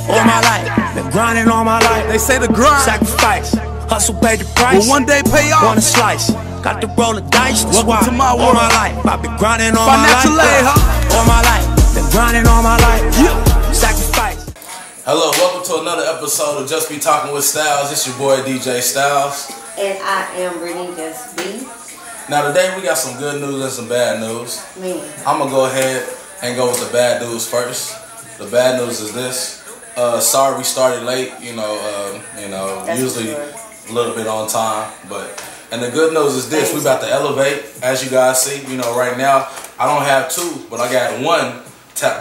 all my life. Been grinding all my life. They say the grind. Sacrifice, hustle paid the price. Will one day pay off. Want a slice, got to roll the dice. That's Welcome why to my all world. my life I've been grinding all my life. Financial aid, huh? All my life, been grinding all my life. Sacrifice. Hello, welcome to another episode of Just B Talkin with Stylez. It's your boy DJ Stylez. And I am Britney, Just B. Now today we got some good news and some bad news. Man. I'm gonna go ahead and go with the bad news first. The bad news is this. Sorry we started late. That's usually sure. a little bit on time, and the good news is this. We about to elevate, as you guys see. You know, right now I don't have two, but I got one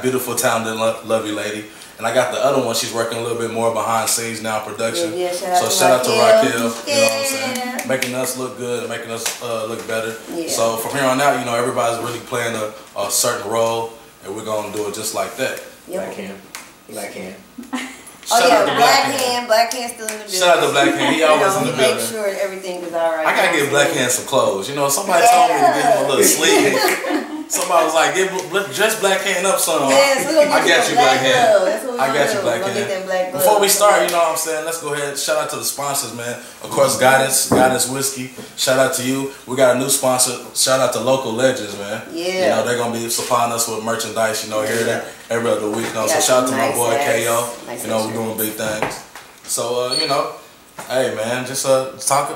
beautiful, talented, lovely lady. And I got the other one, she's working a little bit more behind scenes now, production. Yeah, so shout out to Raquel, you know what I'm Yeah. saying? Making us look good, making us look better. Yeah. So from here on out, you know, everybody's really playing a certain role, and we're gonna do it just like that. Yep. Black hand. Oh Shout yeah, out to Black Hand still in the building. Shout out to Black Hand, he always in the Make building. sure everything is alright. I gotta give Black Hand some clothes. You know, somebody told me to get him a little sleeve. Somebody was like, dress Black Hand up some. Yes, we're gonna I got you, Black Hand. I got you, Black Hand. Hand. Before we start, you know what I'm saying, let's go ahead. Shout out to the sponsors, man. Of course, Guidance Whiskey. Shout out to you. We got a new sponsor. Shout out to Local Legends, man. Yeah. You know, they're going to be supplying us with merchandise, you know, here every other week. You know? So shout out to my boy KO. You know, we're doing big things. So, you know, hey, man, just talk.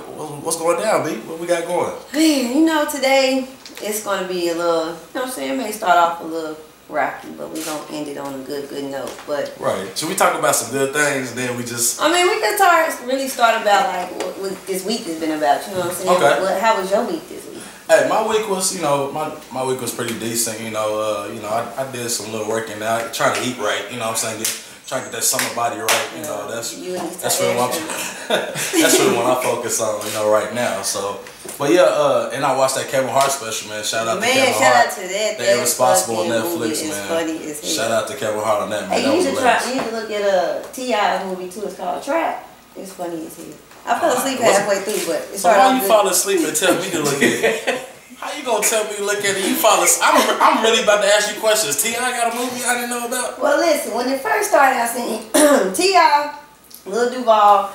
What's going down, B? What we got going? Man, you know, today it's going to be a little, you know what I'm saying, it may start off a little rocky, but we're going to end it on a good note. But right. Should we talk about some good things, and then we just... I mean, we could really start about, like, what this week has been about, you know what I'm saying? Okay. How was your week this week? Hey, my week was, you know, my week was pretty decent, you know, I did some little working out, trying to eat right, you know what I'm saying, trying to get that summer body right, you know, that's really what that's really what I focus on, you know, right now. So, but yeah, and I watched that Kevin Hart special, man. Shout out to Kevin Hart. Shout out to that. The Irresponsible on Netflix, movie man. Funny as hell. Shout out to Kevin Hart on that, man. Hey, that you was you need to look at T.I.'s movie too. It's called Trap. It's funny as hell. I fell asleep halfway through, but it started. So why you fall asleep and tell me to look at it? How you gonna tell me to look at it? You fall asleep. I'm really about to ask you questions. T.I. got a movie I didn't know about? Well, listen. When it first started, I seen T.I., Lil Duval,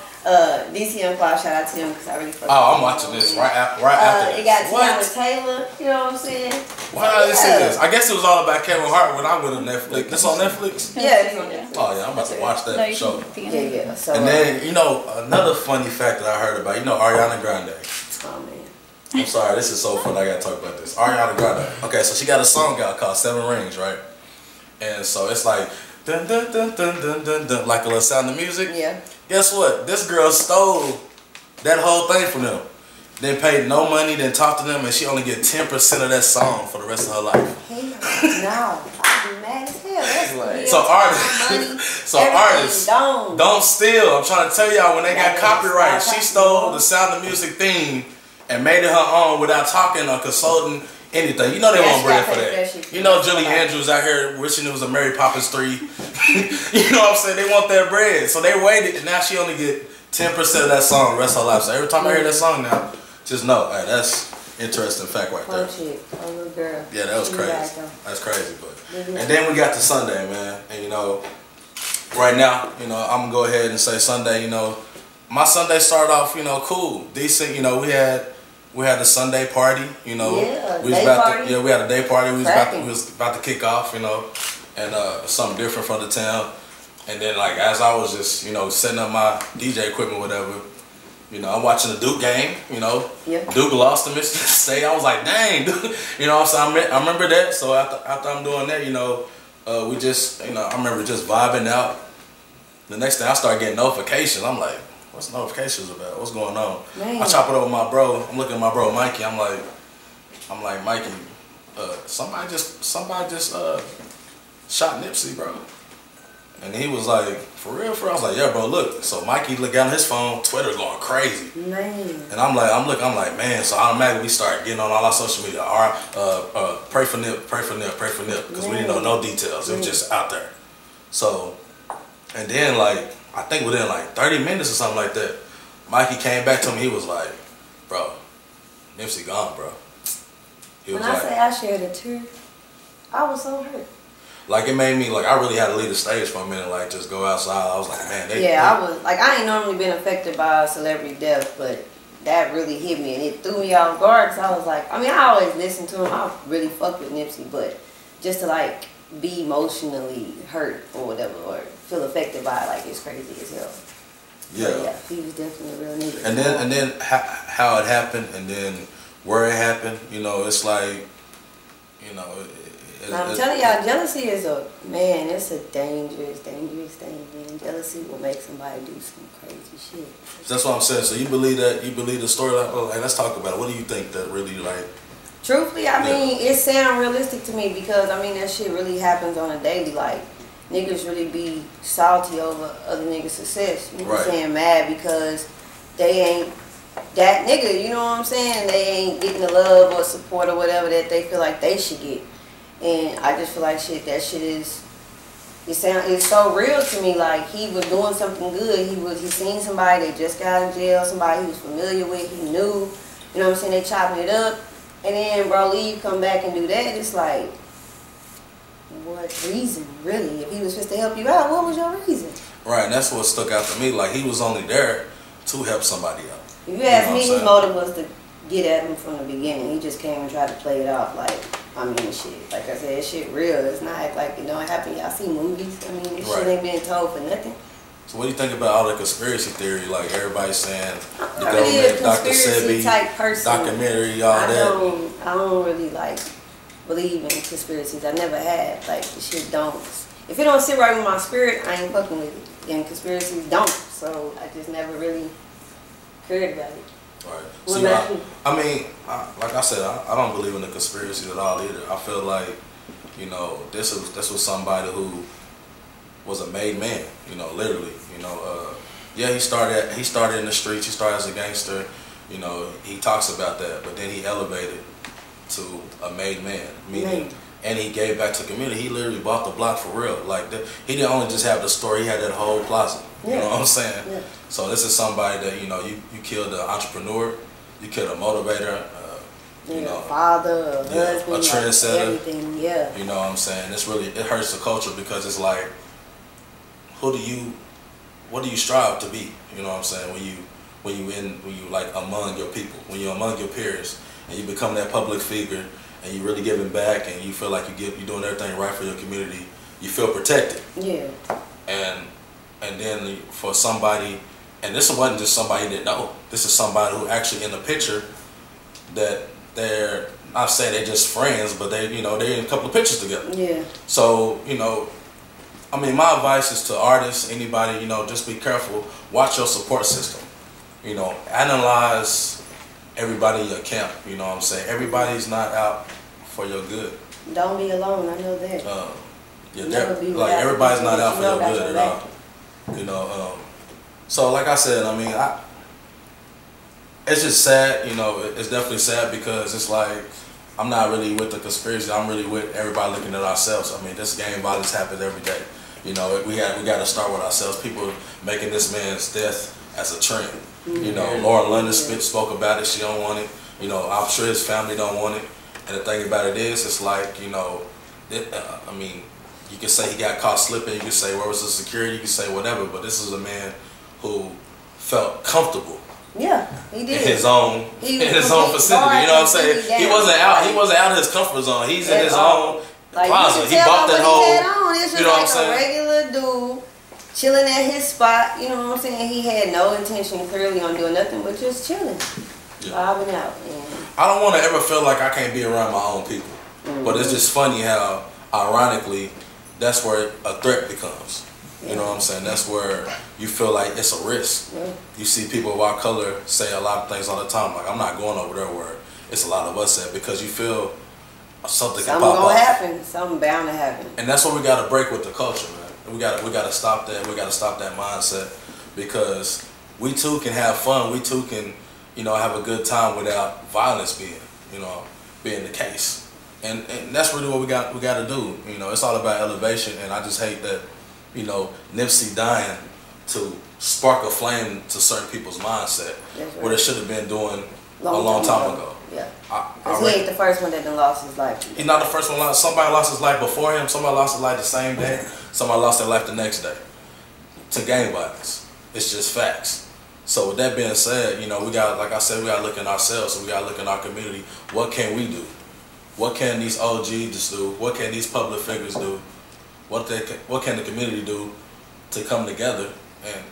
DCM Cloud. Shout out to him because I really. Oh, I'm watching this right after this. It got Tiana Taylor. You know what I'm saying? Why did I see this? I guess it was all about Kevin Hart when I went on Netflix. This on Netflix? Yeah, it's on Netflix. Oh yeah, I'm about to watch that show. Yeah. So, and then you know another funny fact that I heard about. You know Ariana Grande. Oh man. I'm sorry, this is so fun. I gotta talk about this. Ariana Grande. Okay, so she got a song out called 7 Rings, right? And so it's like dun dun dun dun dun dun dun, like a little sound of music. Yeah. Guess what? This girl stole that whole thing from them. Then paid no money, then talked to them, and she only get 10% of that song for the rest of her life. Hell no. I'd be mad as hell. That's like, so artists don't steal. I'm trying to tell y'all, when they got copyright, she stole the Sound of Music theme and made it her own without talking or consulting anything. You know they want bread for that. You know Julie Andrews out here wishing it was a Mary Poppins 3. You know what I'm saying? They want their bread. So they waited, and now she only get 10% of that song the rest of her life. So every time I hear that song now, just know, hey, that's interesting fact right there. Oh, little girl. Yeah, that was crazy. That's crazy, but and then we got to Sunday, man. And you know, right now, you know, I'm gonna go ahead and say Sunday, you know, my Sunday started off, you know, cool, decent. You know, we had a Sunday party, you know. Yeah, we had a day party. We was about to kick off, you know, and something different from the town. And then like as I was just, you know, setting up my DJ equipment, whatever, you know, I'm watching the Duke game, you know. Yep. Duke lost to Mississippi State. I was like, dang, Duke. You know what I'm saying? I remember that. So after I'm doing that, you know, we just, you know, I remember just vibing out. The next thing I started getting notifications. I'm like, what's notifications about? What's going on? Man. I chop it up with my bro. I'm looking at my bro Mikey. I'm like Mikey, somebody just shot Nipsey, bro. And he was like, for real? I was like, yeah, bro, look. So Mikey looked down his phone, Twitter going crazy. Man. And I'm like, man, so automatically we start getting on all our social media. Pray for Nip, because we didn't know no details. It was just out there. So, and then like, I think within like 30 minutes or something like that, Mikey came back to me, he was like, bro, Nipsey gone, bro. When I say I shared a tear, I was so hurt. Like it made me like I really had to leave the stage for a minute, like just go outside. I was like, man, I was like, I ain't normally been affected by a celebrity death, but that really hit me and it threw me off guard. Cause I was like, I mean, I always listen to him. I really fuck with Nipsey, but just to like be emotionally hurt or whatever, or feel affected by it, like it's crazy as hell. Yeah, but yeah, he was definitely a real nigga. And then how it happened, and then where it happened. You know, it's like, you know. I'm telling y'all, jealousy is it's a dangerous thing, man. Jealousy will make somebody do some crazy shit. That's what I'm saying. So you believe that? You believe the story? Like, oh, hey, let's talk about it. What do you think that really like? Truthfully, I mean, it sounds realistic to me because I mean that shit really happens on a daily. Like niggas really be salty over other niggas' success. You know what I'm saying? Mad because they ain't that nigga. You know what I'm saying? They ain't getting the love or support or whatever that they feel like they should get. And I just feel like that shit is, it's so real to me. Like he was doing something good. He seen somebody that just got in jail, somebody he was familiar with, he knew, you know what I'm saying, they chopping it up. And then bro leave, come back and do that. It's like, what reason really? If he was just to help you out, what was your reason? Right, and that's what stuck out to me. Like he was only there to help somebody out. If you ask me, his motive was to get at him from the beginning. He just came and tried to play it off like, I mean, shit. Like I said, this shit real. It's not like it don't happen. Y'all see movies. I mean, this shit ain't being told for nothing. So what do you think about all the conspiracy theory? Like everybody's saying the I'm really government, a Dr. conspiracy Sebi, type person. documentary, all that. I don't really like believe in conspiracies. I never have. Like the shit don't. If it don't sit right with my spirit, I ain't fucking with it. And conspiracies don't. So I just never really cared about it. Right. See, I mean, like I said, I don't believe in the conspiracies at all either. I feel like, you know, this was somebody who was a made man. You know, literally. You know, yeah, he started in the streets. He started as a gangster. You know, he talks about that, but then he elevated to a made man, meaning, and he gave back to the community. He literally bought the block for real. Like he didn't only just have the store; he had that whole plaza. You know what I'm saying? Yeah. So this is somebody that, you know, you killed an entrepreneur, you killed a motivator, you know, father, a husband, a trendsetter. Everything, yeah. You know what I'm saying? It's really, it hurts the culture because it's like, what do you strive to be? You know what I'm saying? When you like among your people, when you're among your peers, and you become that public figure, and you really giving back, and you feel like you're doing everything right for your community, you feel protected. Yeah. And then for somebody, and this wasn't just somebody you didn't know. This is somebody who actually in the picture that they're not saying they're just friends, but they're in a couple of pictures together. Yeah. So, you know, I mean, my advice is to artists, anybody, you know, just be careful. Watch your support system. You know, analyze everybody in your camp. You know what I'm saying? Everybody's not out for your good. Don't be alone. I know that. Yeah, like everybody's not out for your good at all. You know, so like I said, I mean, it's just sad, you know, it's definitely sad because it's like, I'm not really with the conspiracy, I'm really with everybody looking at ourselves. I mean, this gang violence happens every day. You know, we got to start with ourselves. People making this man's death as a trend. You know, Lauren London spoke about it, she don't want it. You know, I'm sure his family don't want it. And the thing about it is, it's like, you know, I mean, you can say he got caught slipping, you can say where was the security, you can say whatever, but this is a man who felt comfortable. Yeah, he did. In his own vicinity. You know what I'm saying? He wasn't out of his comfort zone. He's in his own closet. He bought that whole, it's just like a regular dude chilling at his spot. You know what I'm saying? He had no intention clearly on doing nothing but just chilling. Vibing out. I don't want to ever feel like I can't be around my own people. But it's just funny how, ironically, that's where a threat becomes. You know what I'm saying? That's where you feel like it's a risk. You see people of our color say a lot of things all the time, like, I'm not going over there where it's a lot of us at, because you feel something can pop up. Something gonna happen. Something bound to happen. And that's what we got to break with the culture, man. We got to stop that. We got to stop that mindset, because we too can have fun. We too can, you know, have a good time without violence being the case. And that's really what we got to do. You know, it's all about elevation, and I just hate that, you know, Nipsey dying to spark a flame to certain people's mindset, what it should have been doing a long time ago. Yeah. Because he ain't the first one that done lost his life. He's not the first one. Somebody lost his life before him. Somebody lost his life the same day. Somebody lost their life the next day to gang violence. It's just facts. So with that being said, you know, we got, like I said, we got to look in ourselves. So we got to look in our community. What can we do? What can these OGs do? What can these public figures do? What can the community do to come together and,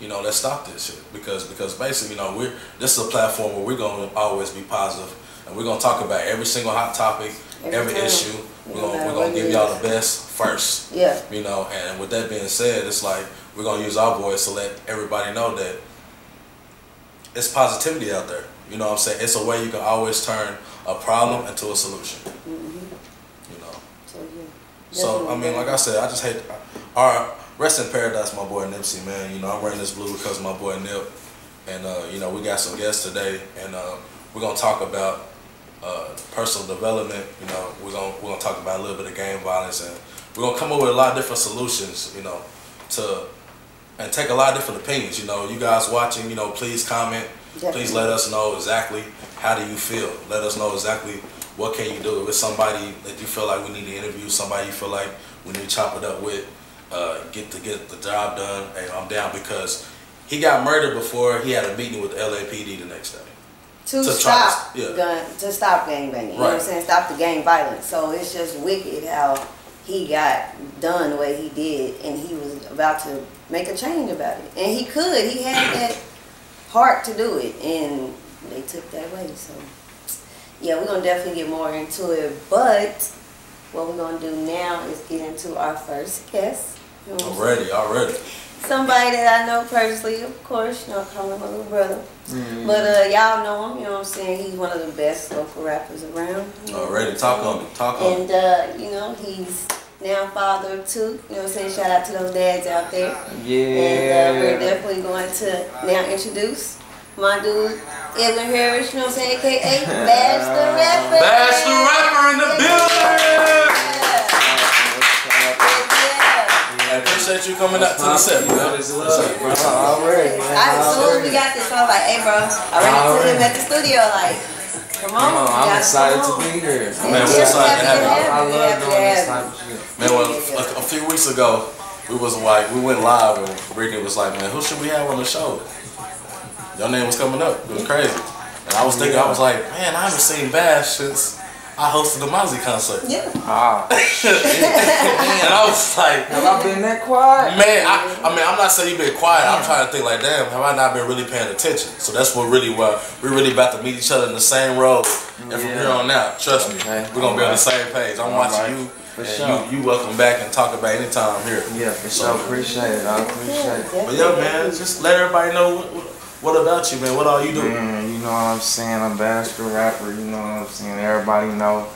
you know, let's stop this shit? Because basically, you know, this is a platform where we're gonna always be positive, and we're gonna talk about every single hot topic, every issue. We're gonna give y'all the best first. Yeah. You know, and with that being said, it's like we're gonna use our voice to let everybody know that it's positivity out there. You know what I'm saying? It's a way you can always turn a problem into a solution. You know. So I mean, like I said, I just hate. Rest in paradise, my boy Nipsey, man. You know, I'm wearing this blue because of my boy Nip, and you know, we got some guests today, and we're gonna talk about personal development. You know, we're gonna talk about a little bit of gang violence, and we're gonna come up with a lot of different solutions. You know, and take a lot of different opinions. You know, you guys watching, you know, please comment. Definitely. Please let us know exactly how do you feel. Let us know exactly what can you do. If it's somebody that you feel like we need to interview, somebody you feel like we need to chop it up with, get the job done. Hey, I'm down, because he got murdered before he had a meeting with the LAPD the next day. To stop gang banging. You know what I'm saying? Stop the gang violence. So it's just wicked how he got done the way he did, and he was about to make a change about it. And he had that heart to do it, and they took that away. So yeah, we're gonna definitely get more into it, but what we're gonna do now is get into our first guest. You know Already. Somebody that I know personally, of course, you know, I call him my little brother. But y'all know him, you know what I'm saying? He's one of the best local rappers around. Already, talk on it. And you know, he's now father of 2. You know what I'm saying? Shout out to those dads out there. Yeah. And we're definitely going to now introduce my dude, Edwin Harris, you know what I'm saying? AKA Bash The Rappa. Bash The Rappa in the building! I appreciate you coming out to the set, bro. Already, man. As soon as we got this, I was like, hey, bro, I ran into him at the studio, like, come on. I'm excited to be here. Man, we're excited to have you. I love doing this type of shit. Man, well, a few weeks ago, we went live, and Britney was like, man, who should we have on the show? Your name was coming up. It was crazy. And I was thinking, I was like, man, I haven't seen Bash since I hosted the Mozzie concert. Yeah. And I was like, have I been that quiet? Man, I mean, I'm not saying you've been quiet. I'm trying to think like, damn, have I not been really paying attention? So that's what we're really about to meet each other in the same road. And from here on out, trust me, we're going to be on the same page. I'm watching you. For sure. You welcome back and talk about anytime here. Yeah, for sure. Appreciate it. I appreciate it. But yeah, man, just let everybody know what about you, man. What all you do? Man, you know what I'm saying? I'm Bash The Rapper. You know what I'm saying? Everybody know.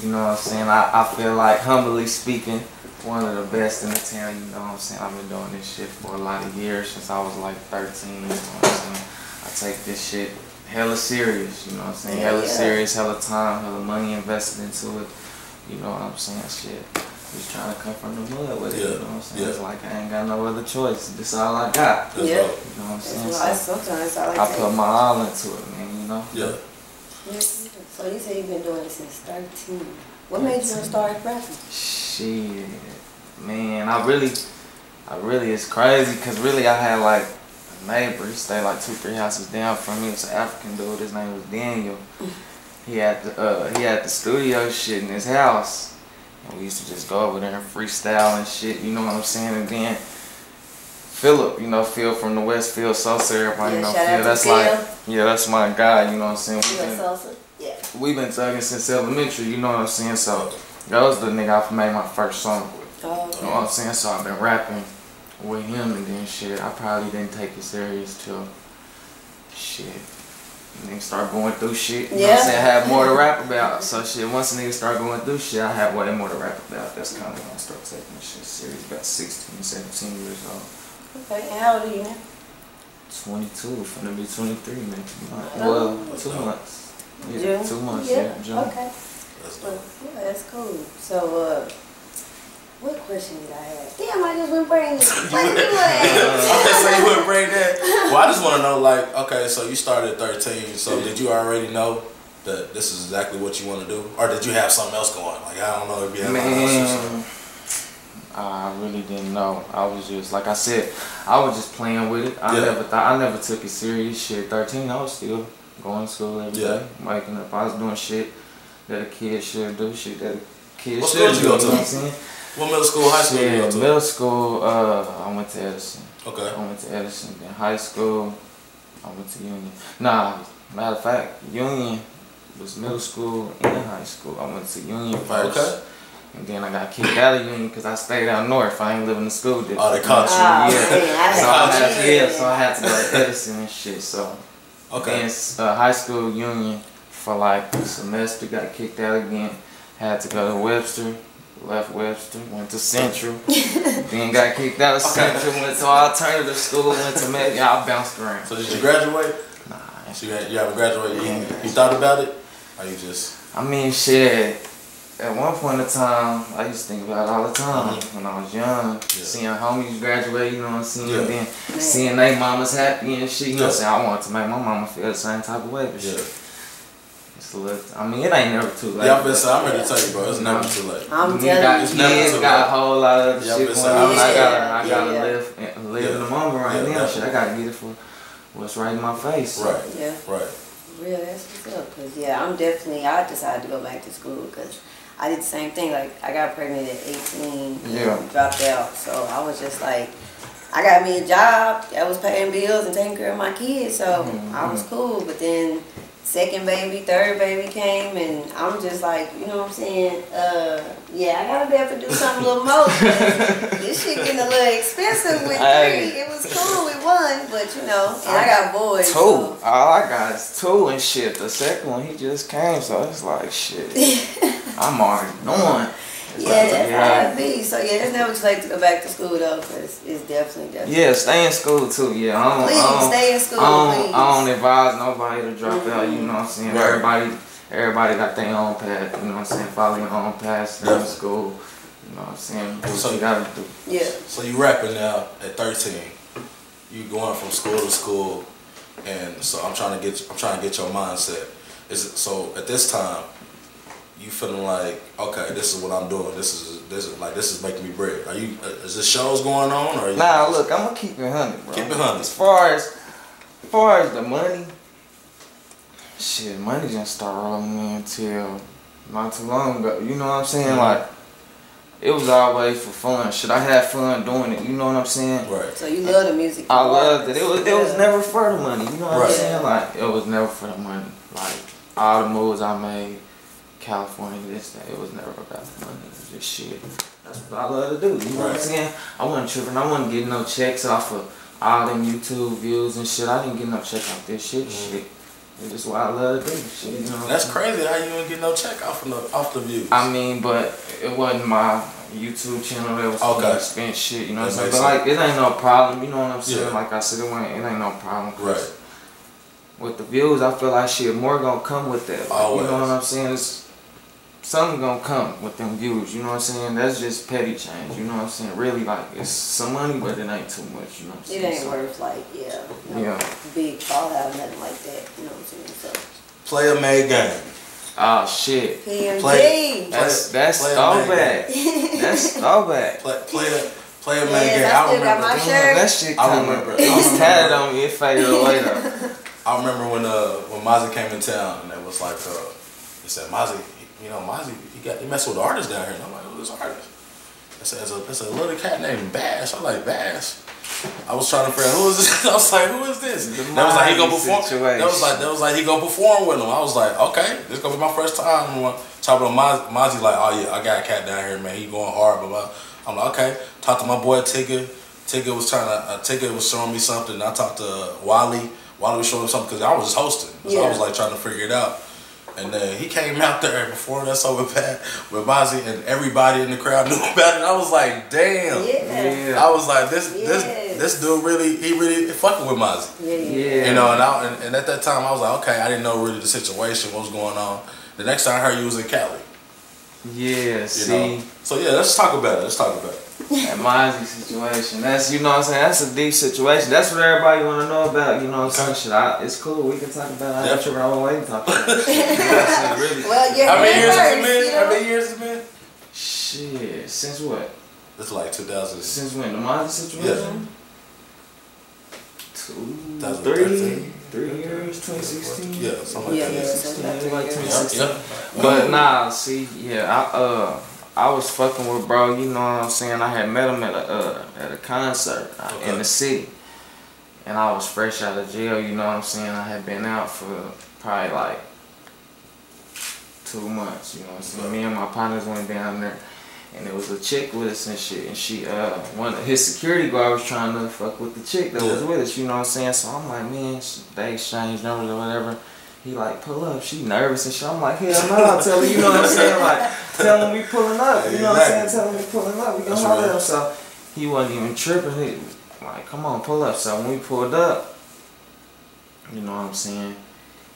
You know what I'm saying? I feel like, humbly speaking, one of the best in the town. You know what I'm saying? I've been doing this shit for a lot of years, since I was like 13. You know what I'm saying? I take this shit hella serious. You know what I'm saying? Hella serious, hella time, hella money invested into it. You know what I'm saying? Shit. Just trying to come from the mud with it. You know what I'm saying? It's like I ain't got no other choice. This all I got. Yeah. You know what I'm saying? Sometimes I put my all into it, man, you know? Yeah. So you say you've been doing it since 13. What made you start rapping? Shit. Man, I really, it's crazy, because really I had like a neighbor. He stayed like 2-3 houses down from me. It's an African dude. His name was Daniel. He had the studio shit in his house. And we used to just go over there and freestyle and shit, you know what I'm saying? And then Philip, you know, Phil from the West, Phil Sosa, everybody know Phil. That's like, that's my guy, you know what I'm saying? We've been thugging since elementary, you know what I'm saying? So that was the nigga I made my first song with. Oh, okay. You know what I'm saying? So I've been rapping with him, and then shit, I probably didn't take it serious till shit. Niggas start going through shit, you know what I'm saying? I have more to rap about. So shit, once a nigga start going through shit, I have way more to rap about. That's kind of when I start taking this shit serious. About 16, 17 years old. Okay, and how old are you now? 22, finna be 23 next month. Well, 2 months. Yeah, June? 2 months, June. Okay. Well, yeah, that's cool. So, what question did I have? Damn, I just went brain dead. What did you want to ask? So you went brain dead? Well, I just want to know, like, okay, so you started at 13, so did you already know that this is exactly what you want to do, or did you have something else going? Like I don't know if you had Man, I really didn't know. I was just like I said, I was just playing with it. I never took it serious. Shit, 13, I was still going to school every day, waking up. I was doing shit that a kid should do. Shit that a kid should do. You know what I'm saying? What middle school, high school? Yeah, middle school. I went to Edison. Okay. I went to Edison. Then high school, I went to Union. Nah, matter of fact, Union was middle school and high school. I went to Union first. Okay. And then I got kicked out of Union because I stayed out north. I ain't living in the school district. Oh, they caught you. So I had to go to Edison and shit. So, then high school Union for like a semester, got kicked out again. Had to go to Webster, left Webster, went to Central. Then got kicked out of Central, went to alternative school, went to Med. Yeah, I bounced around. So did you graduate? Nah. So you haven't graduated? You thought about it? Or you just? I mean, shit. At one point in time, I used to think about it all the time when I was young. Seeing homies graduate, you know what I'm saying? And then seeing they mamas happy and shit, you know what I'm saying? I wanted to make my mama feel the same type of way, but shit. It's a little, I mean, it ain't never too late. Yeah, I'm ready to tell you, bro. It's never too late. I'm telling you. It's never too late. Got a whole lot of other shit going on. I gotta live in the moment right now. Shit, I gotta get it for what's right in my face. Right. Yeah. Right. Real, that's what's up. Cause I decided to go back to school because I did the same thing. Like I got pregnant at 18, and dropped out. So I was just like, I got me a job that was paying bills and taking care of my kids. So I was cool. But then second baby, third baby came, and I'm just like, you know what I'm saying? I gotta be able to do something a little more. This shit getting a little expensive with 3. It was cool with 1, but you know, and I got boys. 2. So. All I got is 2 and shit. The second one, he just came, so it's like shit. I'm already knowing. That's how it be. So it's never too late to go back to school though, because it's definitely. Yeah, stay in school too. Yeah, please stay in school. Please. I don't advise nobody to drop out. You know what I'm saying? Everybody got their own path. You know what I'm saying? Follow your own path. Stay in school. You know what I'm saying? Do what you gotta do. Yeah. So you rapping now at 13. You going from school to school, and so I'm trying to get your mindset. So at this time, you feeling like, okay, this is what I'm doing. This is making me bread. Is there shows going on, or? Nah, look, I'm gonna keep it 100, bro. Keep it 100. As far as the money, shit, money didn't start rolling in until not too long ago. You know what I'm saying? Like, it was always for fun. Shit, I had fun doing it. You know what I'm saying? Right. So you love the music. I loved it. It was never for the money. You know what I'm saying? Like, it was never for the money. Like, all the moves I made. California, it was never about the money. It was just shit. That's what I love to do. You know what I'm saying? I wasn't tripping. I wasn't getting no checks off of all them YouTube views and shit. I didn't get no check off this shit. It's just what I love to do. Shit, you know that's crazy how you didn't get no check off the views. I mean, but it wasn't my YouTube channel that was spent shit. You know what I'm saying? But like, it ain't no problem. You know what I'm saying? Like I said, it ain't no problem. Right. With the views, I feel like shit more gonna come with that. Like, you know what I'm saying? Something gonna come with them views, you know what I'm saying? That's just petty change, you know what I'm saying? Really, like, it's some money, but it ain't too much, you know what I'm saying? It ain't worth, like, big fallout, nothing like that, you know what I'm saying? So. Player made game. Oh, shit. PMG. That's throwback. That's throwback. Player made game. I still got my shirt. That shit it's tatted on me, it faded away though. I remember when Mozzie came in town, and it was like, they said, Mozzie, he messed with artists down here. And I'm like, who's this artist? I said, it's a little cat named Bash. I'm like, Bash? I was trying to figure out who is this. I was like, who is this? That was like he go perform. That was like he go perform with him. I was like, okay, this gonna be my first time. Talking about Mozzie, like, oh yeah, I got a cat down here, man. He going hard, blah blah. I'm like, okay. Talked to my boy Tigger. Tigger was showing me something. I talked to Wally. Wally was showing me something because I was just hosting. So I was like trying to figure it out. And then he came out there and performed that song with Mozzie, and everybody in the crowd knew about it. I was like, damn. Yeah. I was like, this dude really fucking with Mozzie. Yeah. You know, and at that time I was like, okay, I didn't know really the situation, what was going on. The next time I heard you was in Cali. Yeah, you know? So yeah, let's talk about it. That Mozzie situation. That's, you know what I'm saying, that's a deep situation. That's what everybody want to know about, you know what I'm saying? Shit, it's cool. We can talk about it. That's your own way to talk about it. You know what I'm saying? Really. Well, How many years has it been? How many years has it been? Shit, since what? It's like 2000. Since when? The Mozzie situation? Yeah. 3 years, 2016. Yeah, something like that. 2016, like 2016. Yep. But nah, see, yeah, I was fucking with bro. You know what I'm saying? I had met him at a concert in the city, and I was fresh out of jail. You know what I'm saying? I had been out for probably like 2 months. You know what I'm saying? Me and my partners went down there. And there was a chick with us and shit, and she, his security guard was trying to fuck with the chick that was with us, you know what I'm saying? So I'm like, man, they exchanged numbers or whatever. He like, pull up, she nervous and shit. I'm like, hell no, I'll tell her, you know what I'm saying? Like, tell him we pulling up, you know what I'm saying? Tell him we pulling up, we gonna holler at him. So he wasn't even tripping, he like, come on, pull up. So when we pulled up, you know what I'm saying?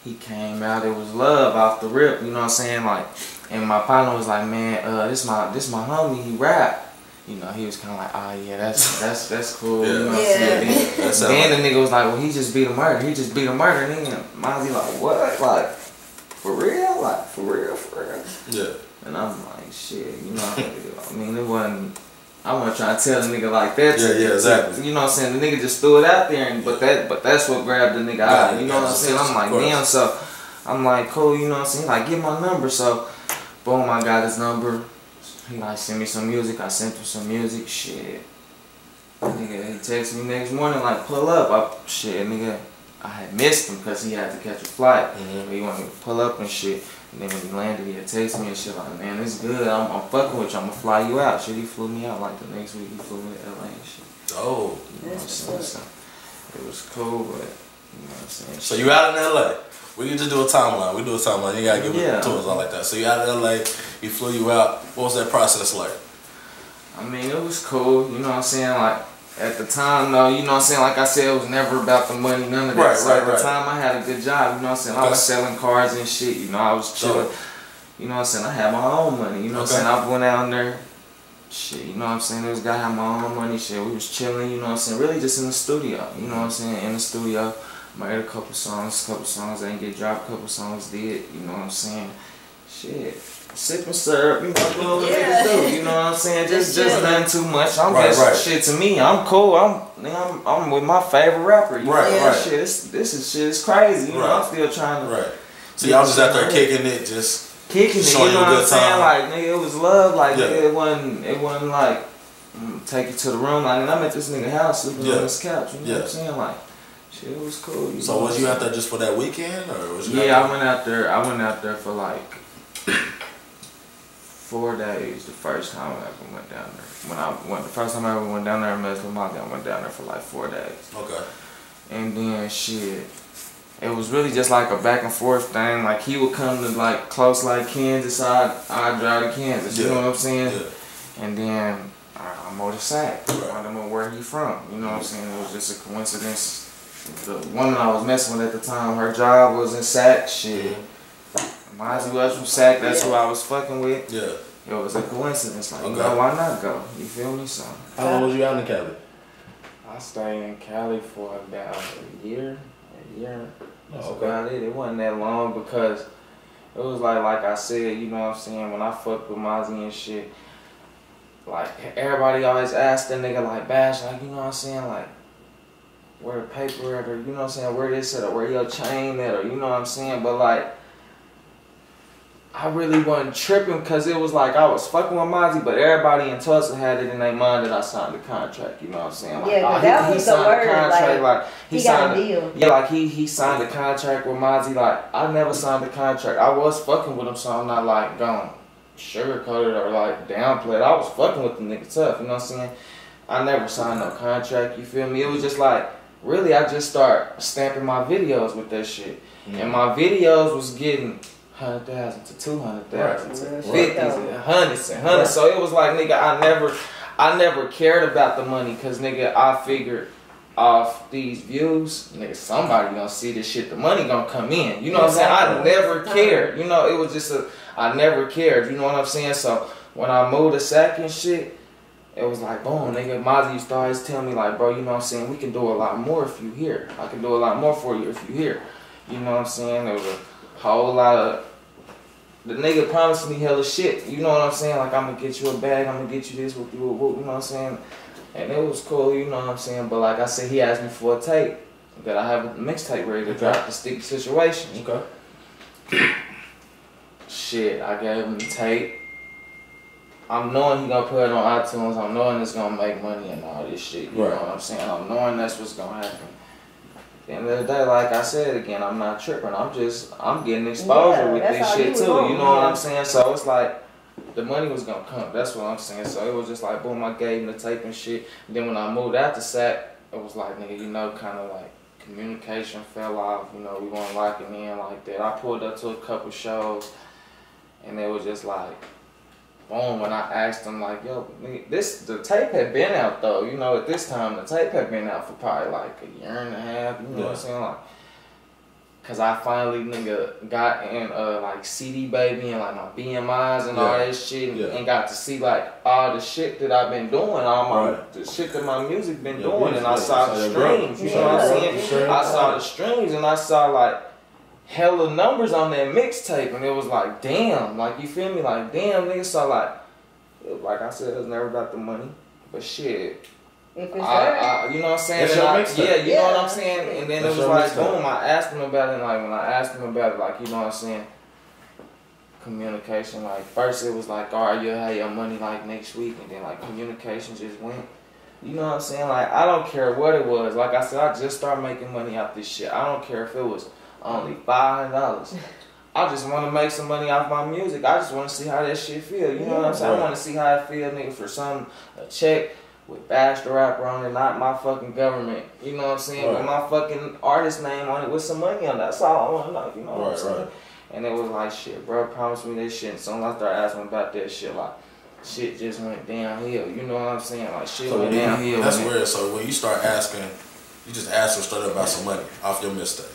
He came out, it was love off the rip, you know what I'm saying? Like, and my partner was like, man, this my homie, he rap. You know, he was kind of like, oh yeah, that's cool. You know what I'm saying? Then the nigga was like, well, he just beat a murder. He just beat a murder. And then Mozzie like, what? Like, for real? Like, for real? Yeah. And I'm like, shit, you know, I mean, it wasn't, I wasn't trying to tell the nigga like that. Yeah, exactly. You know what I'm saying? The nigga just threw it out there, and but that's what grabbed the nigga out. You know what I'm saying? I'm like, damn. So I'm like, cool. You know what I'm saying? Like, get my number. So boom, I got his number. He like sent me some music. I sent him some music. Shit. Nigga, he texted me next morning like, pull up. Nigga, I had missed him because he had to catch a flight. He wanted me to pull up and shit. And then when he landed, he had texted me and shit like, man, it's good. I'm fucking with you. I'm gonna fly you out. Shit, he flew me out like the next week. He flew me to LA and shit. Oh. You know what I'm saying? So it was cool, but you know what I'm saying. So you out in LA? We can just do a timeline. We do a timeline. You gotta give it to us all like that. So you out in LA, he flew you out. What was that process like? I mean, it was cool. You know what I'm saying? Like at the time, though, you know what I'm saying? Like I said, it was never about the money, none of that. So at the time, I had a good job. You know what I'm saying? I was selling cars and shit. You know, I was chilling. You know what I'm saying? I had my own money. You know what I'm saying? I went out there. Shit, you know what I'm saying? This guy had my own money. Shit, we was chilling. You know what I'm saying? Really just in the studio. You know what I'm saying? In the studio. Made a couple songs ain't get dropped, a couple songs did, you know what I'm saying? Shit, sipping syrup, you know what niggas do, you know what I'm saying? Just nothing too much. I'm just shit to me. I'm cool. I'm with my favorite rapper. You know? Shit, this is crazy. You know, I'm still trying to. So y'all just out there kicking it, just kicking it. You know what I'm saying? Like nigga, it was love. Like nigga, it wasn't like take it to the room. Like, and I'm at this nigga house sleeping on this couch. You know what I'm saying? Like. Shit, it was cool. So was you out there just for that weekend, or was you? Yeah, I went out there for like 4 days. The first time I ever went down there. The first time I ever went down there in Muslim, I went down there for like 4 days. Okay. And then shit, it was really just like a back and forth thing. Like he would come to like close like Kansas, I'd drive to Kansas. You know what I'm saying? Yeah. And then I'm on the sack. I don't know where he from. You know what I'm saying? It was just a coincidence. The woman I was messing with at the time, her job was in Sac. Shit. Mozzie was from Sac. That's who I was fucking with. Yeah. It was a coincidence. Like, you know, why not go? You feel me? So. How long was you out in Cali? I stayed in Cali for about a year. That's about it. It wasn't that long because it was like I said, you know what I'm saying, when I fucked with Mozzie and shit, like everybody always asked the nigga like, Bash, like, you know what I'm saying, like, where the paper at, or you know what I'm saying, where this at, or where your chain at, or you know what I'm saying, but like, I really wasn't tripping because it was like I was fucking with Mozzie, but everybody in Tulsa had it in their mind that I signed the contract, you know what I'm saying? Like, yeah, that was the word, like he got a deal. Yeah, like he signed the contract with Mozzie, like I never signed the contract. I was fucking with him, so I'm not like going sugarcoat it or like downplay it. I was fucking with the nigga tough, you know what I'm saying? I never signed no contract, you feel me? It was just like, really, I just start stamping my videos with that shit. And my videos was getting 100,000 to 200,000 to 50s and hundreds and hundreds. So it was like, nigga, I never cared about the money because, nigga, I figured off these views, nigga, somebody gonna see this shit. The money gonna come in. You know what I'm saying? I never cared. You know, it was just I never cared. You know what I'm saying? So when I moved to Sac and shit, it was like, boom, nigga, Mozzie used to always tell me, like, bro, you know what I'm saying, we can do a lot more if you here. I can do a lot more for you if you here. You know what I'm saying? There was a whole lot of, the nigga promised me hella shit. You know what I'm saying? Like, I'm gonna get you a bag, I'm gonna get you this, with you know what I'm saying? And it was cool, you know what I'm saying? But like I said, he asked me for a tape, that I have a mixtape ready to drop, the sticky situation. Okay. Shit, I gave him the tape. I'm knowing he gonna put it on iTunes. I'm knowing it's gonna make money and all this shit. You know what I'm saying? I'm knowing that's what's gonna happen. At the end of the day, like I said again, I'm not tripping. I'm getting exposure with this shit too. You know what I'm saying? So it's like, the money was gonna come. That's what I'm saying. So it was just like, boom, I gave him the tape and shit. And then when I moved out to Sac, it was like, nigga, you know, kind of like communication fell off. You know, we weren't locking in like that. I pulled up to a couple shows, and it was just like, boom, when I asked him, like, yo, nigga, the tape had been out though, you know, at this time, the tape had been out for probably like a year and a half, you know what I'm saying, like, cause I finally, nigga, got in, like, CD Baby and, like, my BMIs and all that shit, and got to see, like, all the shit that I've been doing, the shit that my music been doing, and I saw the streams, you know what I'm saying, I saw the streams, and I saw, like, hella numbers on that mixtape, and it was like, damn, like, you feel me, like, damn, nigga. So like I said, it was never about the money, but shit, if it's you know what I'm saying, you know what I'm saying, and then it was like, boom, I asked him about it, and like, when I asked him about it, like, you know what I'm saying, communication, like, first it was like, all right, you'll have your money, like, next week, and then, like, communication just went, you know what I'm saying, like, I don't care what it was, like I said, I just started making money off this shit, I don't care if it was only $500. I just want to make some money off my music. I just want to see how that shit feel. You know what I'm saying? I want to see how it feel, nigga, for a check with Bash The Rappa on it, not my fucking government. You know what I'm saying? With my fucking artist name on it, with some money on it. That's all I want to know. You know what I'm saying? And it was like, shit, bro, promised me this shit. And so I started asking about that shit, like, shit just went downhill. You know what I'm saying? Like, shit went downhill. That's weird. So when you start asking, you just ask them straight up about some money off your mistake.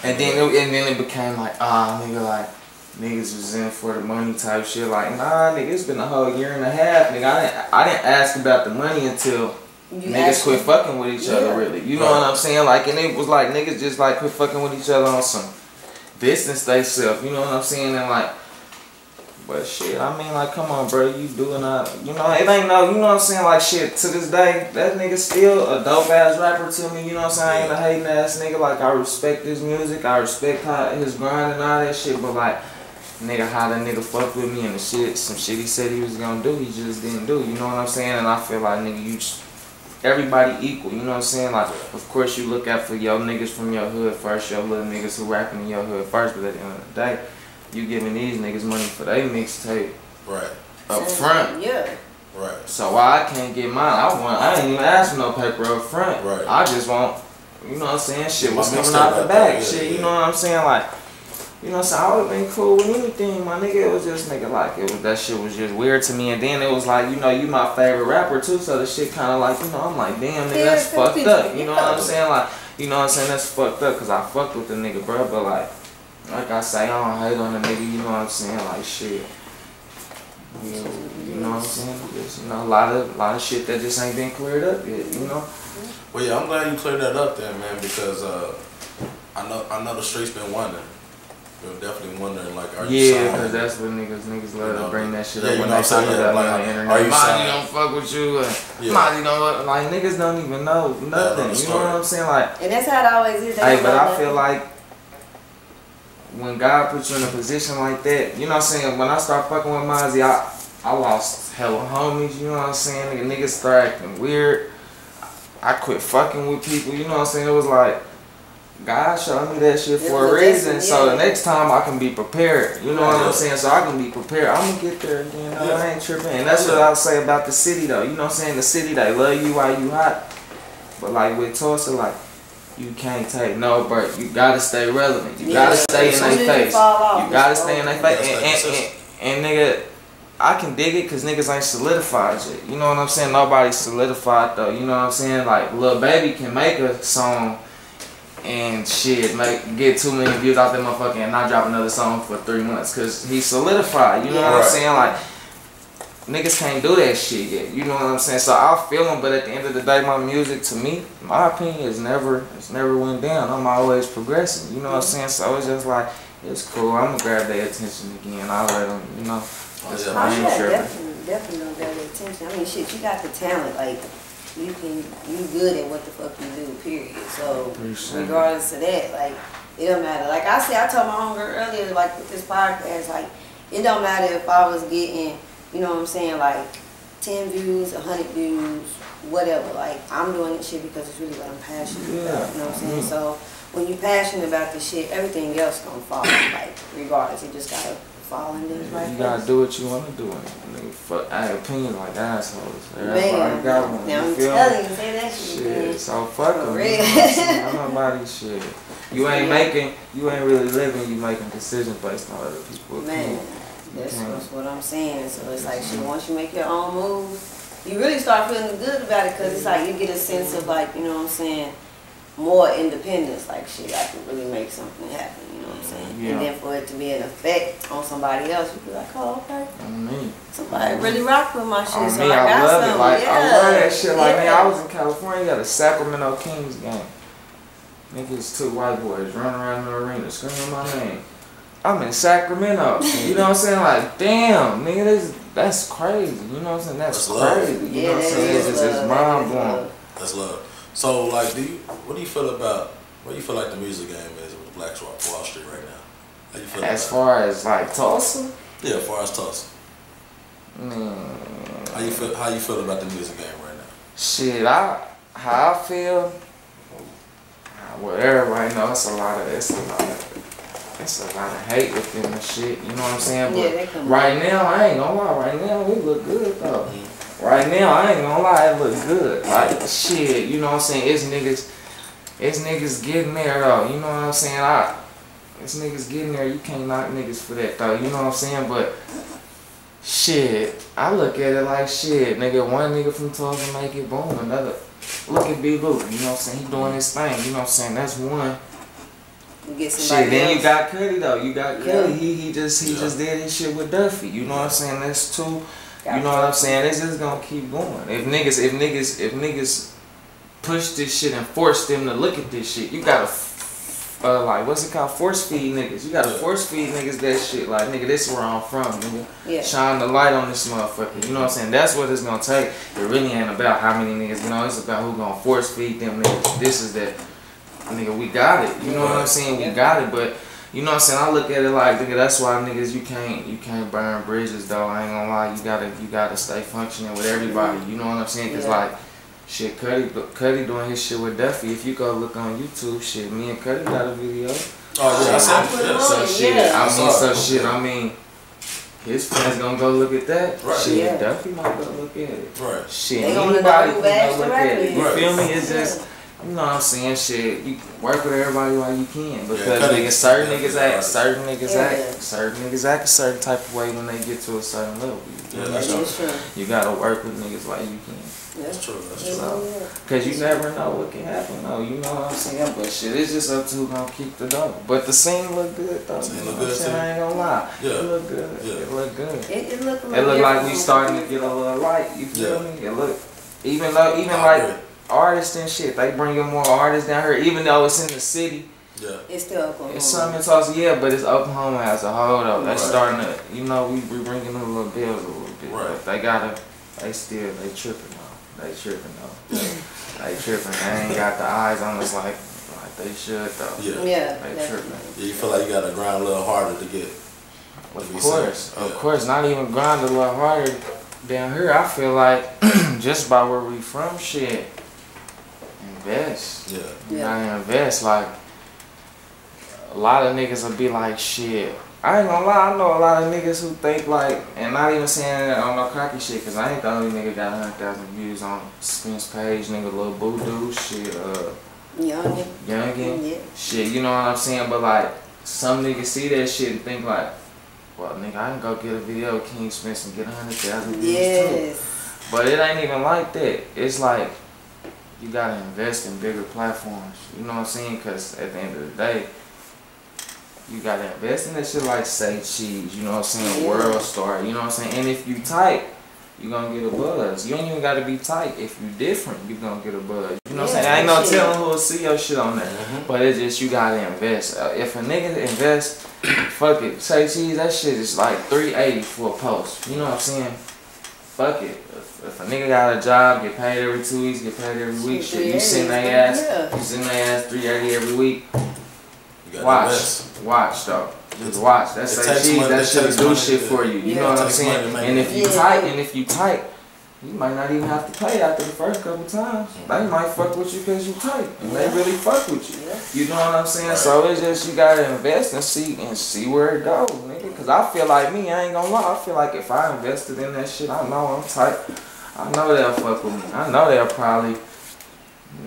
And then it became like, nigga, like, niggas was in for the money type shit. Like, nah, nigga, it's been a whole year and a half, nigga. I didn't ask about the money until niggas quit fucking with each other, really. You know what I'm saying? Like, and it was like, niggas just, like, quit fucking with each other on some distance they self. You know what I'm saying? And, like, but shit, I mean, like, come on, bro, you doing you know, it ain't no, you know what I'm saying, like, shit, to this day, that nigga still a dope-ass rapper to me, you know what I'm saying, I ain't a hating-ass nigga, like, I respect his music, I respect his grind and all that shit, but, like, nigga, how that nigga fucked with me and the shit, some shit he said he was gonna do, he just didn't do, you know what I'm saying, and I feel like, nigga, everybody equal, you know what I'm saying, like, of course, you look out for your niggas from your hood first, your little niggas who rapping in your hood first, but at the end of the day, you giving these niggas money for their mixtape up front. Yeah. Right. So why I can't get mine? I ain't even ask for no paper up front. Right. I just want, you know what I'm saying, shit was coming out the bag. Shit, you know what I'm saying? Like, you know what I'm saying? I would have been cool with anything, my nigga. It was just, nigga, like, that shit was just weird to me. And then it was like, you know, you my favorite rapper too, so the shit kind of like, you know, I'm like, damn, nigga, that's fucked up. You know what I'm saying? Like, you know what I'm saying? That's fucked up because I fucked with the nigga, bro, but like I say, I don't hate on the nigga, you know what I'm saying? Like, shit. You know what I'm saying? Just, you know, a lot of shit that just ain't been cleared up yet, you know? Well, yeah, I'm glad you cleared that up then, man, because I know the streets been wondering. They're definitely wondering, like, are you signed? Yeah, because that's what niggas love to bring that shit up when they talk about like, on the internet. Monty don't fuck with you, and Monty don't, like, niggas don't even know nothing, you know what I'm saying? Like, and that's how it always is. Hey, but I feel like when God puts you in a position like that, you know what I'm saying? When I start fucking with Mozzie, I lost hella homies, you know what I'm saying? Niggas start acting weird. I quit fucking with people, you know what I'm saying? It was like, God showed me that shit for a reason, so the next time I can be prepared, you know what I'm saying? So I can be prepared. I'm gonna get there again, I ain't tripping. And that's what I'll say about the city though, you know what I'm saying? The city, they love you while you hot. But like with Tulsa, like, you can't take no break. You gotta stay relevant. You gotta stay in their face. You gotta stay in their face. And nigga, I can dig it because niggas ain't solidified yet. You know what I'm saying? Nobody's solidified though. You know what I'm saying? Like, Lil Baby can make a song and shit, get 2 million views out that motherfucker and not drop another song for 3 months because he's solidified. You know what I'm saying? Like, niggas can't do that shit yet. You know what I'm saying? So I feel them, but at the end of the day, my music, to me, my opinion is never went down. I'm always progressing. You know what I'm saying? So it's just like, it's cool. I'm gonna grab their attention again. I'll let them, you know. Definitely gonna grab their attention. I mean, shit, you got the talent. Like, you good at what the fuck you do, period. So regardless of that, like, it don't matter. Like I said, I told my homegirl earlier, like with this podcast, like, it don't matter if I was getting, you know what I'm saying, like 10 views, 100 views, whatever. Like, I'm doing this shit because it's really what I'm passionate about. You know what I'm saying? So when you're passionate about this shit, everything else gonna fall. Like, regardless, you just gotta fall in this right. You gotta do what you wanna do. Fuck, I have opinions like assholes. Everybody got one. Now I'm telling you, say that shit. So fuck them. You know what I'm saying? I'm nobody shit. You ain't making, you ain't really living. You making decisions based on other people's opinions. That's what I'm saying. So it's like, shit, once you make your own move, you really start feeling good about it, because it's like you get a sense of, like, you know what I'm saying, more independence. Like, shit, I can really make something happen. You know what I'm saying? Yeah. And then for it to be an effect on somebody else, you be like, oh, okay. Somebody really rock with my shit. So I love it. Like, I love that shit. Like, man, I was in California, got a Sacramento Kings game. Niggas, 2 white boys running around the arena screaming my name. I'm in Sacramento. You know what I'm saying? Like, damn, nigga, that's crazy. You know what I'm saying? That's crazy. You know what I'm saying? It's mind blowing. That's love. So, like, what do you feel about, where do you feel like the music game is with the Black Wall Street right now? How you feel as far as, like, Tulsa? Yeah, as far as Tulsa. How you feel about the music game right now? Shit, how I feel, well, everybody knows it's a lot of hate within the shit, you know what I'm saying? But right now, I ain't gonna lie, right now, we look good, though. Right now, I ain't gonna lie, it look good. Like, shit, you know what I'm saying? It's niggas getting there, though, you know what I'm saying? It's niggas getting there, you can't knock niggas for that, though, you know what I'm saying? But, shit, I look at it like, shit, nigga, one nigga from Tulsa make it, boom, another. Look at B Luke, you know what I'm saying? He doing his thing, you know what I'm saying? That's one. Shit, then you got Cuddy though. You got Cuddy. He just did his shit with Duffy. You know what I'm saying? That's 2. You know what I'm saying? It's just gonna keep going. If niggas push this shit and force them to look at this shit, you gotta like, what's it called? Force feed niggas. You gotta force feed niggas that shit. Like, nigga, this is where I'm from, nigga. Yeah. Shine the light on this motherfucker. You know what I'm saying? That's what it's gonna take. It really ain't about how many niggas, you know, it's about who gonna force feed them niggas. This is that. Nigga, we got it. You know what I'm saying? We got it, but you know what I'm saying? I look at it like, nigga, that's why niggas, you can't burn bridges, though. I ain't gonna lie, you gotta stay functioning with everybody. You know what I'm saying? Cause like, shit, Cuddy doing his shit with Duffy. If you go look on YouTube, shit, me and Cuddy got a video. Oh yeah, I mean, his friends gonna go look at that. Right. Shit, Duffy might go look at it. Right. Shit, anybody can go look at it. You feel me? It's just. You know what I'm saying? Shit, you work with everybody while you can, because niggas, certain niggas act a certain type of way when they get to a certain level. That's true. You gotta work with niggas while you can. That's true. Cause you never know what can happen, though. You know what I'm saying? But shit, it's just up to who gonna keep the dough. But the scene look good, though. Scene look good too. I ain't gonna lie. Yeah. It look good. Yeah. It look good. It look like we starting to get a little light. You feel me? It look even like. Artists and shit, they bringing more artists down here, even though it's in the city. Yeah, it's still Oklahoma. It's something in Tulsa, but it's Oklahoma as a whole though. That's starting to, you know, we bringing them a little bills a little bit, but they tripping though. They tripping. They ain't got the eyes on us like they should though. Yeah, they tripping. Yeah, you feel like you got to grind a little harder to get. Of course, not even grind a little harder down here. I feel like just by where we from, shit. Invest. You gotta invest. Like, a lot of niggas will be like, shit. I ain't gonna lie, I know a lot of niggas who think like, and not even saying that on no cocky shit, cause I ain't the only nigga got 100,000 views on Spence page, nigga, Lil Voodoo, shit, Youngin, shit, you know what I'm saying? But like, some niggas see that shit and think like, well, nigga, I can go get a video of King Spence and get 100,000 views too. But it ain't even like that. It's like, you gotta invest in bigger platforms. You know what I'm saying? Cause at the end of the day, you gotta invest in that shit like Say Cheese. You know what I'm saying? World Star. You know what I'm saying? And if you tight, you gonna get a buzz. You ain't even gotta be tight. If you different, you gonna get a buzz. You know what I'm saying? I ain't no telling who'll see your shit on there. But it's just you gotta invest. If a nigga invest, fuck it. Say cheese, that shit is like $380 for a post. You know what I'm saying? Fuck it. If a nigga got a job, get paid every 2 weeks, get paid every week, shit, you send their ass, $380 every week. Watch though. Just watch. That's say cheese. That shit do shit for you. You know what I'm saying? And if you tight, you might not even have to pay after the first couple times. They might fuck with you because you tight, and they really fuck with you. You know what I'm saying? Right. So it's just you gotta invest and see where it goes, nigga. Cause I feel like me, I ain't gonna lie. I feel like if I invested in that shit, I know I'm tight. I know they'll fuck with me. I know they'll probably.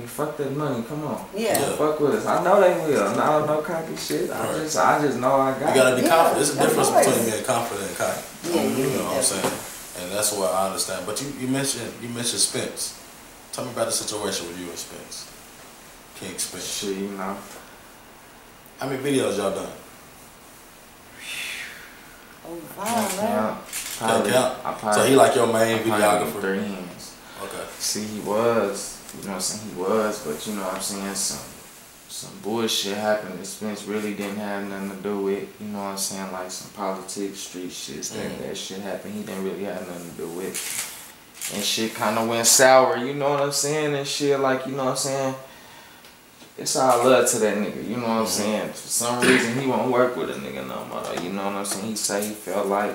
Fuck that money, come on. Yeah. Fuck with us. I know they will. No cocky shit. I just know I got it. You gotta be confident. There's a difference between being confident and cocky. You know what I'm saying? And that's what I understand. But you mentioned Spence. Tell me about the situation with you and Spence. King Spence. Shit, you know. How many videos y'all done? Probably, so he like your main videographer? 3 hands. Okay. See, he was. You know what I'm saying? He was, but you know what I'm saying? Some bullshit happened that Spence really didn't have nothing to do with. You know what I'm saying? Like some politics, street shit. That shit happened. He didn't really have nothing to do with. And shit kind of went sour. You know what I'm saying? And shit, like, you know what I'm saying? It's all love to that nigga. You know what I'm saying? For some reason, he won't work with a nigga no more. You know what I'm saying? He say he felt like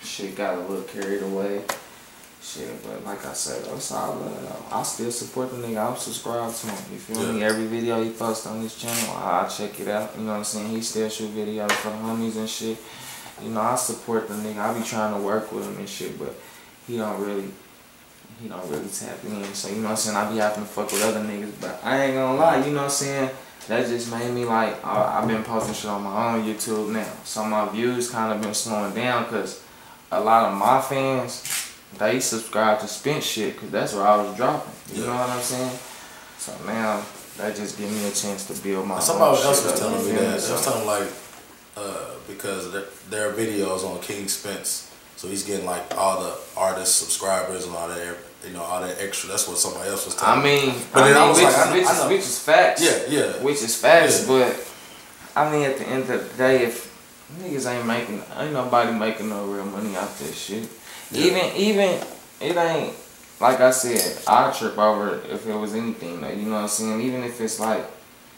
shit got a little carried away. Shit, but like I said, it's all love. I still support the nigga. I'm subscribed to him. You feel me? Every video he posts on his channel, I check it out. You know what I'm saying? He still shoot videos for the homies and shit. You know, I support the nigga. I be trying to work with him and shit, but he don't really tap in. So you know what I'm saying? I be having to fuck with other niggas, but I ain't gonna lie. You know what I'm saying? That just made me like, I've been posting shit on my own YouTube now. So my views kind of been slowing down because a lot of my fans, they subscribe to Spence shit because that's where I was dropping. You know what I'm saying? So now that just give me a chance to build my. Somebody else was telling me that. They was telling like because there are videos on King Spence, so he's getting like all the artist subscribers and all that. You know, all that extra. That's what somebody else was telling me. Which is facts. Yeah. Which is facts, but I mean, at the end of the day, if niggas ain't nobody making no real money off this shit. Even it ain't, like I said, I'd trip over it if it was anything though, you know what I'm saying? Even if it's like,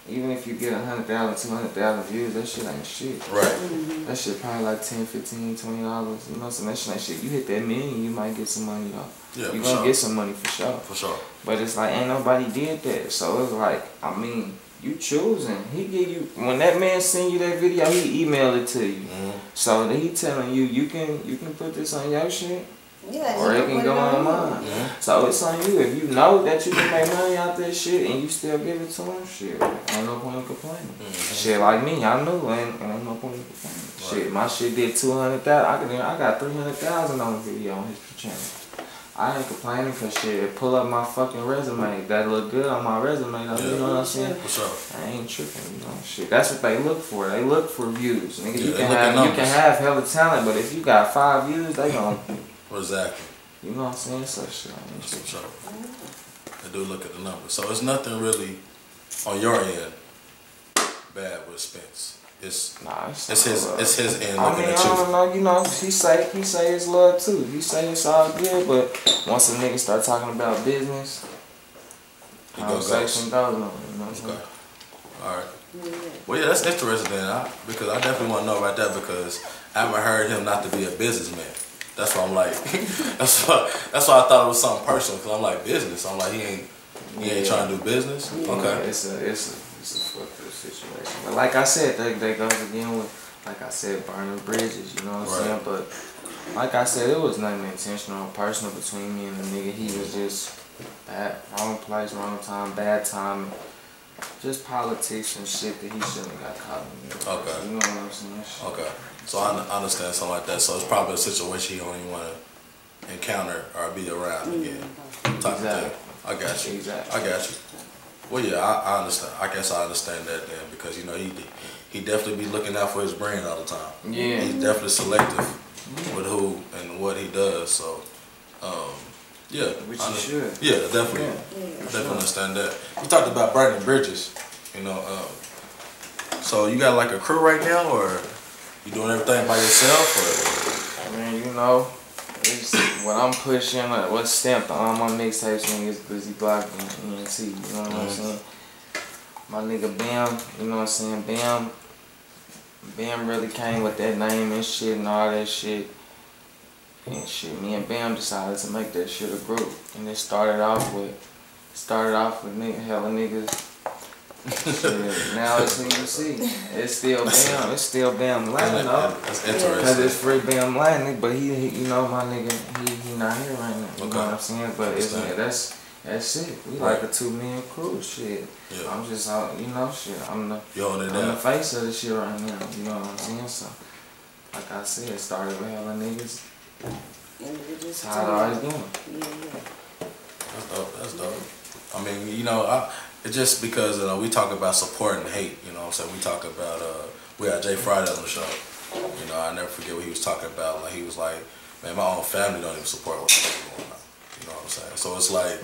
even if you get 100,000, 200,000 views, that shit ain't shit. Right. That shit probably like $10, $15, $20, you know what I'm saying? That shit ain't shit. You hit that million, you might get some money though. Yeah, you gonna get some money for sure. For sure. But it's like, ain't nobody did that. So it's like, I mean, you choosing. He give you, when that man send you that video, he emailed it to you. So he telling you, you can put this on your shit, or it can go on mine. So it's on you. If you know that you can make money out this shit and you still give it to him, shit, ain't no point in complaining. Shit like me, I knew, ain't no point in complaining. Shit, my shit did 200,000. I got 300,000 on the video on his channel. I ain't complaining for shit. Pull up my fucking resume. That look good on my resume though, you know what I'm saying? For sure. I ain't tripping, you know, shit. That's what they look for. They look for views. Nigga, you can have hella talent, but if you got 5 views, they gon' Exactly. You know what I'm saying? So shit, I ain't tripping. For sure. They do look at the numbers. So it's nothing really on your end bad with Spence. It's his end looking at you. I don't know, you know, he say it's love too. He say it's all good, but once a nigga start talking about business, conversation goes on, you know what I'm saying? Alright. Well yeah, that's interesting then, because I definitely want to know about that because I haven't heard him not to be a businessman. That's why I'm like, that's why I thought it was something personal, because I'm like, business. I'm like, he ain't trying to do business? Yeah, okay. It's a fucked up situation. But like I said, that goes again with, like I said, burning bridges, you know what I'm saying? But like I said, it was nothing intentional or personal between me and the nigga. He was just wrong place, wrong time, bad timing. Just politics and shit that he shouldn't have got caught in. Okay. You know what I'm saying? Okay. So I understand something like that. So it's probably a situation he don't even want to encounter or be around again. Type of thing. I got you. Exactly. I got you. Well, yeah, I understand. I guess I understand that then because, you know, he definitely be looking out for his brand all the time. Yeah. He's definitely selective with who and what he does. So Yeah. Which you should. Yeah, definitely. Yeah. Definitely understand that. You talked about burning bridges, you know. So you got like a crew right now, or you doing everything by yourself, or? Man, you know, it's what I'm pushing, what's stamped on my mixtapes is Busy Block and ENT, you know what I'm saying? My nigga Bam, you know what I'm saying? Bam really came with that name and shit and all that shit. And shit, me and Bam decided to make that shit a group. And it started off with hella niggas. Shit, now it's who you see. It's still Bam Latin though. That's interesting. Cause it's free Bam Latin, but he you know my nigga, he not here right now. You know what I'm saying? But it's that's it. We like a 2-man crew, shit. Yeah. I'm just out, you know, shit. I'm the face of the shit right now. You know what I'm saying? So, like I said, it started with hella niggas. That's how it always going. Yeah. That's dope. That's dope. I mean, you know, it's just because we talk about support and hate. You know what I'm saying? We talk about we had Jay Friday on the show. You know, I never forget what he was talking about. Like he was like, man, my own family don't even support what's going on. You know what I'm saying? So it's like.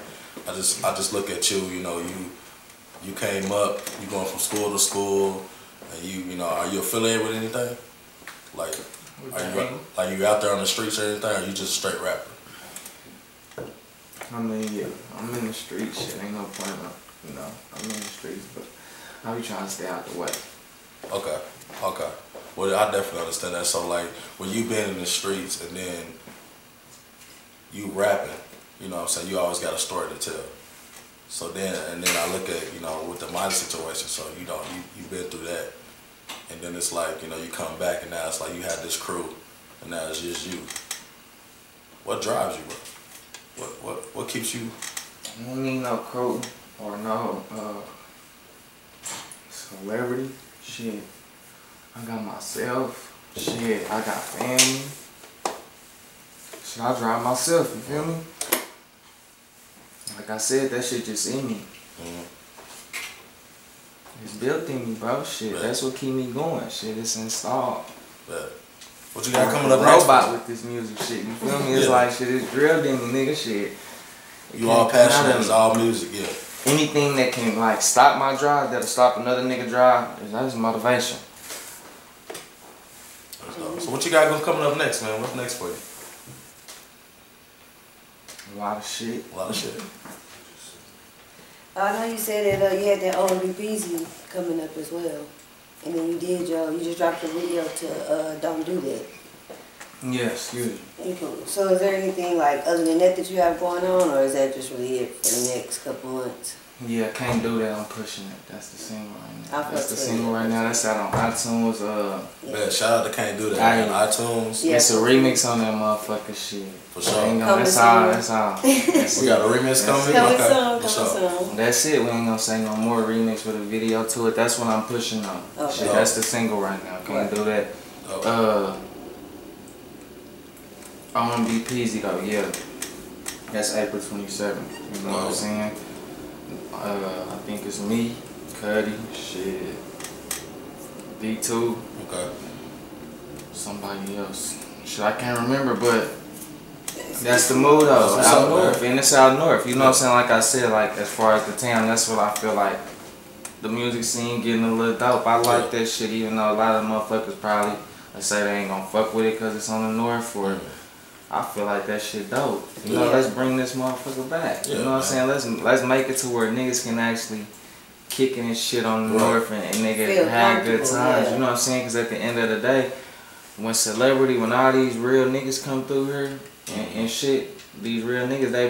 I just look at you, you know, you came up, you going from school to school, and you know, are you affiliated with anything? Like, are you out there on the streets or anything, or are you just a straight rapper? I mean, yeah, I'm in the streets, shit, ain't no point, you know, I'm in the streets, but I be trying to stay out the way. Okay. Well, I definitely understand that. So, like, when you been in the streets and then you rapping, you know what I'm saying, you always got a story to tell. So then I look at, you know, with the money situation, so you know, you've been through that. And then it's like, you know, you come back and now it's like you had this crew and now it's just you. What drives you, bro? What keeps you? I don't need no crew or no celebrity. Shit. I got myself. Shit, I got family. Shit, I drive myself, you feel me? Like I said, that shit just in me. It's built in me, bro. Shit, that's what keep me going. Shit, it's installed. What you got coming up next? Robot with this music shit, you feel me? It's like shit, it's drilled in me, nigga. Shit. You all passionate, it's all music, yeah. Anything that can like stop my drive, that'll stop another nigga drive, that's motivation. So what you got coming up next, man? What's next for you? A lot of shit. I know you said that you had that OMBPZ coming up as well. And then you just dropped a video to Don't Do That. Yeah, excuse me. So is there anything like other than that you have going on, or is that just really it for the next couple months? Yeah, Can't Do That, I'm pushing it. That's the single right now. That's the single right now. That's out on iTunes. Man, shout out to Can't Do That on iTunes. Yeah. It's a remix on that motherfucker shit. For sure. That's all. We got a remix coming? Soon. That's it. We ain't gonna say no more remix with a video to it. That's what I'm pushing on. Okay. Shit, that's the single right now. Can't Do That. OMBPZ though, yeah. That's April 27th. You know what I'm saying? I think it's me, Cuddy, shit, D2, somebody else. Shit, I can't remember, but that's the mood though. Out north, and it's out north. You know what I'm saying? Like I said, like as far as the town, that's what I feel like. The music scene getting a little dope. I like that shit, even though a lot of motherfuckers probably say they ain't gonna fuck with it because it's on the north. Or I feel like that shit dope. You know, let's bring this motherfucker back. You know what I'm saying? Let's make it to where niggas can actually kicking this shit on the north and nigga have good times. You know what I'm saying? Because at the end of the day, when all these real niggas come through here and shit, these real niggas, they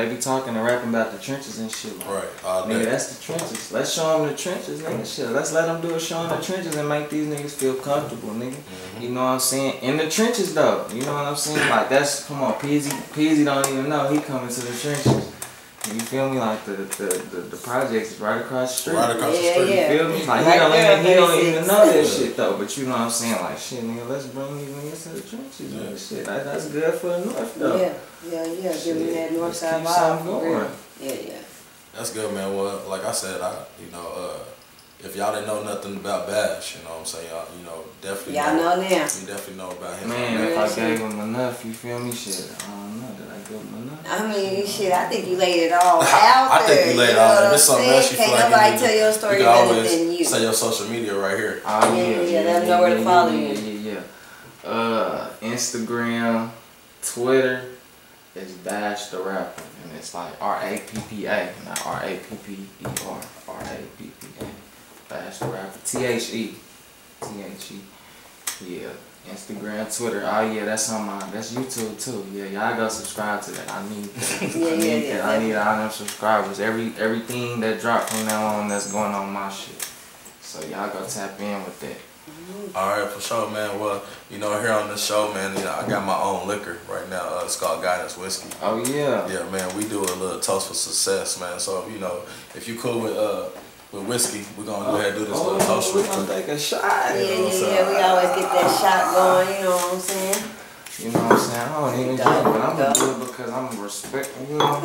be talking and rapping about the trenches and shit. Like, nigga, that's the trenches. Let's show them the trenches, nigga. Shit, let's let them do a show in the trenches and make these niggas feel comfortable, nigga. You know what I'm saying? In the trenches, though. You know what I'm saying? Like, come on, Peasy don't even know he coming to the trenches. You feel me? Like, the projects is right across the street. Right across the street. You feel me? Like, he don't even know that shit, though. But you know what I'm saying? Like, shit, nigga, let's bring these niggas to the trenches and shit. That's good for the north, though. Yeah. Give me that north side vibe. Going. Yeah. That's good, man. Well, like I said, if y'all didn't know nothing about Bash, you know what I'm saying, y'all, definitely know now. You definitely know about him. Man, if I gave him enough, you feel me? Shit, I don't know that I I mean, shit, I think you laid it all out I think you laid it all out. If it's something else you feel like nobody tell your story better than you. Say your social media right here. Oh, yeah. Let them know where to follow you. Yeah. Instagram, Twitter, it's Bash The Rappa. And it's like R-A-P-P-A, not R-A-P-P-E-R. R-A-P-P-A. Bash The Rappa. T-H-E. Yeah. Instagram, Twitter. Oh yeah, that's on mine. That's YouTube too. Yeah, y'all go subscribe to that. I need that. I need all them subscribers. Everything that dropped from now on that's going on my shit. So y'all go tap in with that. Alright, for sure, man. Well, you know, here on this show, man, you know, I got my own liquor right now. It's called Guidance Whiskey. Oh yeah. Yeah, man, we do a little toast for success, man. So, you know, if you cool with whiskey, we're gonna go ahead and do this little toast. We're gonna take a shot. Yeah. We always get that shot going, you know what I'm saying? You know what I'm saying? I don't even drink, but I'm gonna do it because I'm respecting, you know? I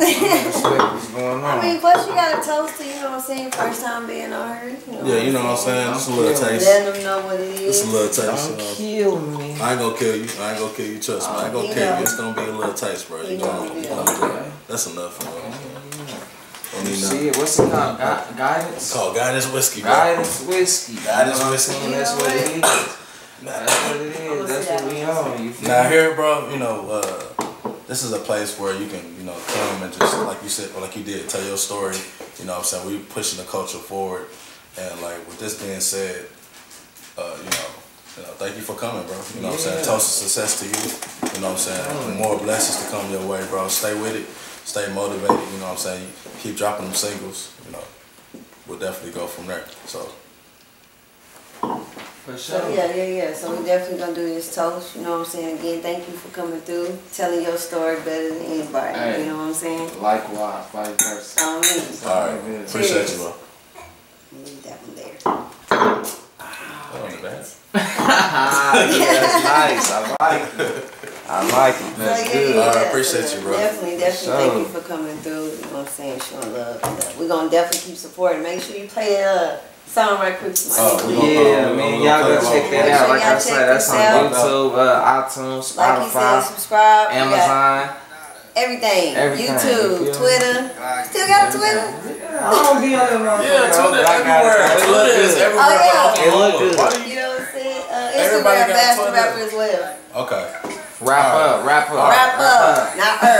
respect what's going on. I mean, plus you got a toast to, you know what I'm saying, first time being on her. You know what I'm saying? Just a little taste. Letting them know what it is. Just a little taste. Don't kill me. I ain't gonna kill you. I ain't gonna kill you, trust me. I ain't gonna kill you. It's gonna be a little taste, bro. You know, that's enough, bro. See it? What's it called? Guidance? It's called Guidance Whiskey, bro. Guidance Whiskey. Guidance Whiskey. That's what it is. That's what it is. That's what we on. Now here, bro, you know, this is a place where you can, you know, come and just, like you said, or like you did, tell your story. You know what I'm saying? We pushing the culture forward. And like with this being said, you know, thank you for coming, bro. You know what I'm saying? Toast of success to you. You know what I'm saying? More blessings to come your way, bro. Stay with it. Stay motivated. You know what I'm saying? Keep dropping them singles. You know, we'll definitely go from there. So. For sure. Yeah. So we definitely gonna do this toast. You know what I'm saying? Again, thank you for coming through, telling your story better than anybody. Hey, you know what I'm saying? Likewise, vice versa. All right. Appreciate you, bro. Leave that one there. That wasn't bad. That's nice. I like it. That's good. All right, appreciate you, bro. Definitely. Thank you for coming through. You know what I'm saying? Showing love. We're gonna definitely keep supporting. Make sure you play song right quick. Man, y'all go check that out. Like I said, that's on YouTube, iTunes, Spotify, like he said, subscribe, Amazon, everything. YouTube, Twitter. Still got a Twitter? I don't be on there. Yeah, Twitter everywhere. Twitter is everywhere. It look good. You know what I'm saying? Instagram, Bash The Rappa as well. Okay. Wrap up. Not her.